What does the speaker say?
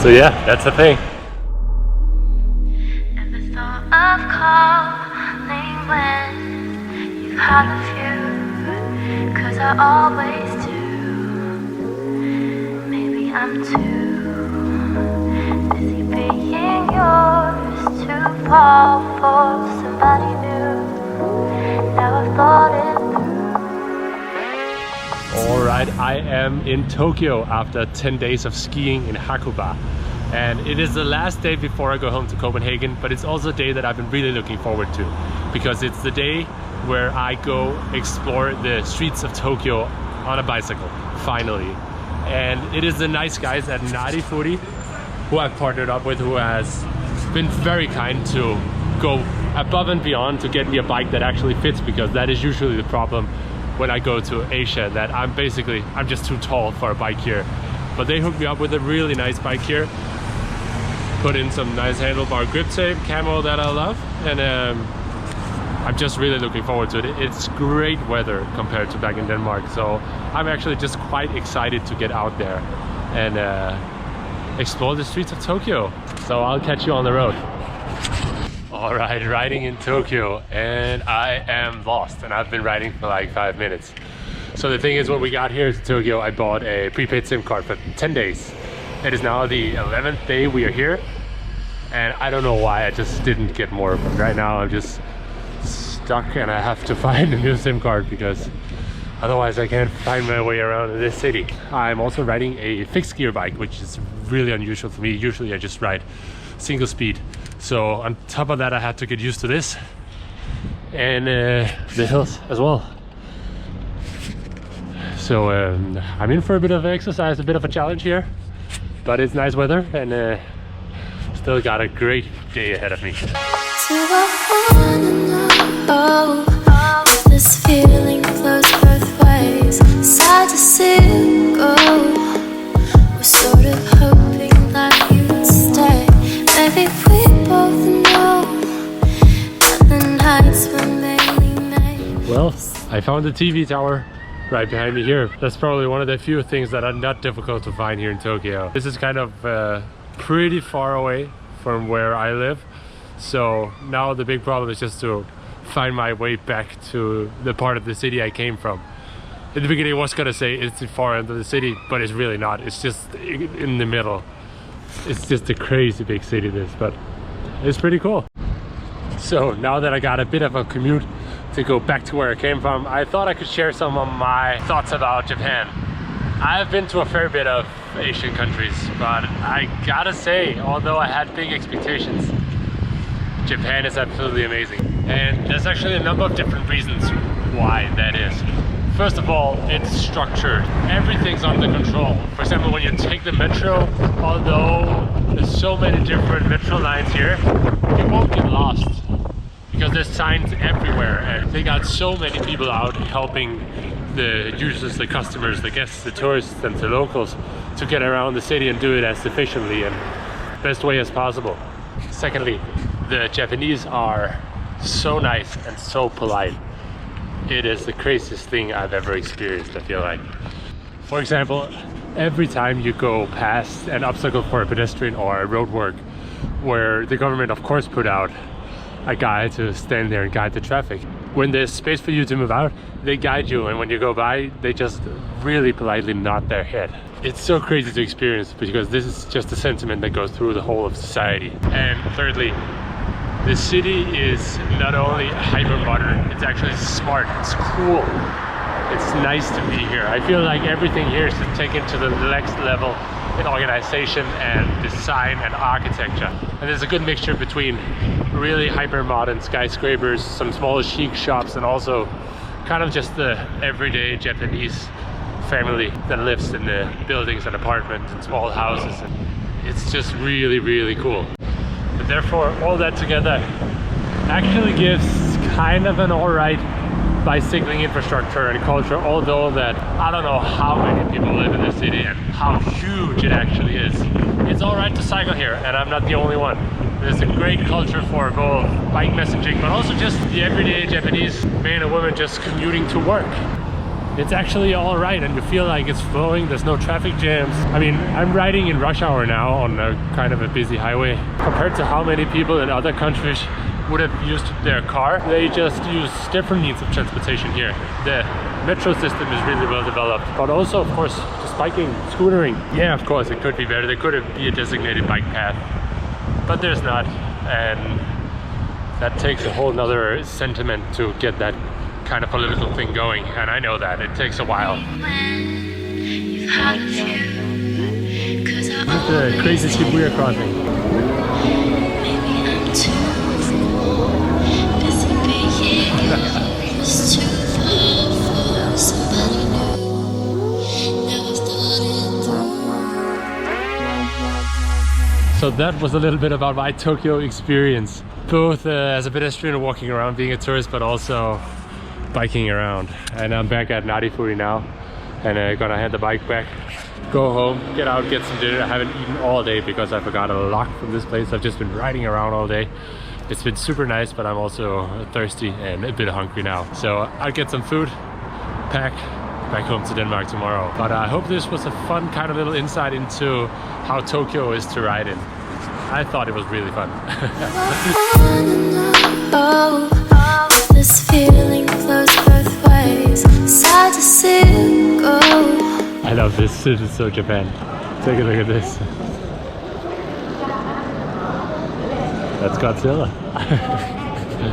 So yeah, that's the thing. And the thought of calling when you've had a few, 'cause I always do. Maybe I'm too busy being yours to fall for somebody new. Now I've thought it through. Alright, I am in Tokyo after 10 days of skiing in Hakuba. And it is the last day before I go home to Copenhagen, but it's also a day that I've been really looking forward to, because it's the day where I go explore the streets of Tokyo on a bicycle, finally. And it is the nice guys at Narifuri who I've partnered up with, who has been very kind to go above and beyond to get me a bike that actually fits, because that is usually the problem when I go to Asia, that I'm just too tall for a bike here. But they hooked me up with a really nice bike here, put in some nice handlebar grip tape, camo that I love, and I'm just really looking forward to it. It's great weather compared to back in Denmark, so I'm actually just quite excited to get out there and explore the streets of Tokyo. So I'll catch you on the road. All right, riding in Tokyo, and I am lost, and I've been riding for like 5 minutes. So the thing is, when we got here to Tokyo, I bought a prepaid SIM card for 10 days. It is now the 11th day we are here, and I don't know why I just didn't get more. But right now I'm just stuck and I have to find a new SIM card, because otherwise I can't find my way around in this city. I'm also riding a fixed gear bike, which is really unusual for me. Usually I just ride single speed. So on top of that, I had to get used to this and the hills as well. So I'm in for a bit of exercise, a bit of a challenge here, but it's nice weather, and still got a great day ahead of me. Do I wanna know if this feeling flows both ways? Sad to see you go. We're sort of hoping that you'd stay. Maybe we both know that the nights were mainly made. Well, I found the TV tower right behind me here. That's probably one of the few things that are not difficult to find here in Tokyo. This is kind of pretty far away from where I live, so now the big problem is just to find my way back to the part of the city I came from. In the beginning I was gonna say it's the far end of the city, but it's really not. It's just in the middle. It's just a crazy big city, this, but it's pretty cool. So now that I got a bit of a commute to go back to where I came from, I thought I could share some of my thoughts about Japan. I've been to a fair bit of Asian countries, but I gotta say, although I had big expectations, Japan is absolutely amazing. And there's actually a number of different reasons why that is. First of all, it's structured. Everything's under control. For example, when you take the metro, although there's so many different metro lines here, you won't get lost, because there's signs everywhere, and they got so many people out helping the users, the customers, the guests, the tourists, and the locals to get around the city and do it as efficiently and best way as possible. Secondly, the Japanese are so nice and so polite. It is the craziest thing I've ever experienced, I feel like. For example, every time you go past an obstacle for a pedestrian or a roadwork, where the government of course put out a guy to stand there and guide the traffic, when there's space for you to move out, they guide you, and when you go by, they just really politely nod their head. It's so crazy to experience, because this is just a sentiment that goes through the whole of society. And thirdly, the city is not only hyper modern, it's actually smart, it's cool. It's nice to be here. I feel like everything here is taken to the next level in organization and design and architecture. And there's a good mixture between really hyper modern skyscrapers, some small chic shops, and also kind of just the everyday Japanese family that lives in the buildings and apartments and small houses. And it's just really, really cool. But therefore, all that together actually gives kind of an alright bicycling infrastructure and culture, although that I don't know how many people live in this city and how huge it actually is. It's alright to cycle here, and I'm not the only one. There's a great culture for both bike messaging, but also just the everyday Japanese man and woman just commuting to work. it's actually all right, and you feel like it's flowing. There's no traffic jams. I mean, I'm riding in rush hour now on a kind of a busy highway. Compared to how many people in other countries would have used their car, they just use different means of transportation here. The metro system is really well developed, but also, of course, just biking, scootering. Yeah, of course, it could be better. There could be a designated bike path, but there's not, and that takes a whole nother sentiment to get that kind of political thing going, and I know that it takes a while. This is the crazy Shibuya crossing. So that was a little bit about my Tokyo experience, both as a pedestrian walking around, being a tourist, but also biking around. And I'm back at Narifuri now, and gonna hand the bike back, go home, get out, get some dinner. I haven't eaten all day because I forgot a lock from this place. I've just been riding around all day. It's been super nice, but I'm also thirsty and a bit hungry now. So I'll get some food, pack, back home to Denmark tomorrow. But I hope this was a fun kind of little insight into how Tokyo is to ride in. I thought it was really fun. This feeling flows both ways. Sad to see you go. I love this. This is so Japan. Take a look at this. That's Godzilla.